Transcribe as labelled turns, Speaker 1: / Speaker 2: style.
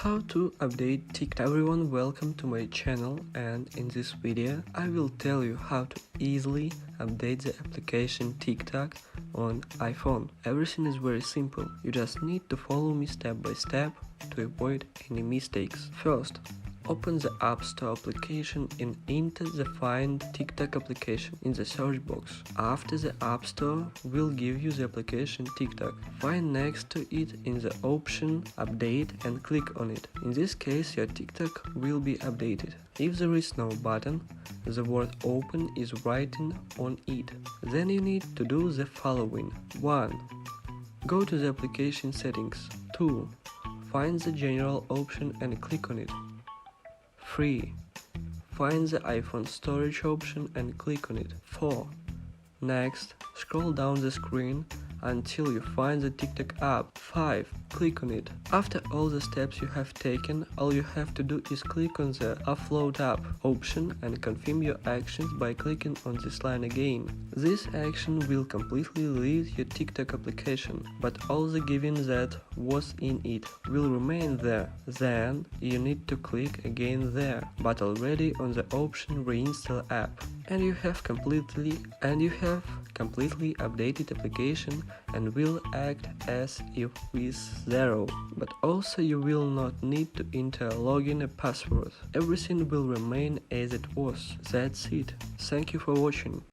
Speaker 1: How to update TikTok. Everyone, welcome to my channel, and in this video I will tell you how to easily update the application TikTok on iPhone. Everything is very simple. You just need to follow me step by step to avoid any mistakes. First, open the App Store application and enter the Find TikTok application in the search box. After, the App Store will give you the application TikTok. Find next to it in the option Update and click on it. In this case, your TikTok will be updated. If there is no button, the word Open is written on it. Then you need to do the following. 1. Go to the application settings. 2. Find the General option and click on it. 3. Find the iPhone storage option and click on it. 4. Next, scroll down the screen until you find the TikTok app. 5. Click on it. After all the steps you have taken, all you have to do is click on the Upload app option and confirm your actions by clicking on this line again. This action will completely delete your TikTok application, but all the given that was in it will remain there. Then you need to click again there, but already on the option Reinstall app, and you have completely updated application and will act as if with 0. But also you will not need to enter a login and password. Everything will remain as it was. That's it. Thank you for watching.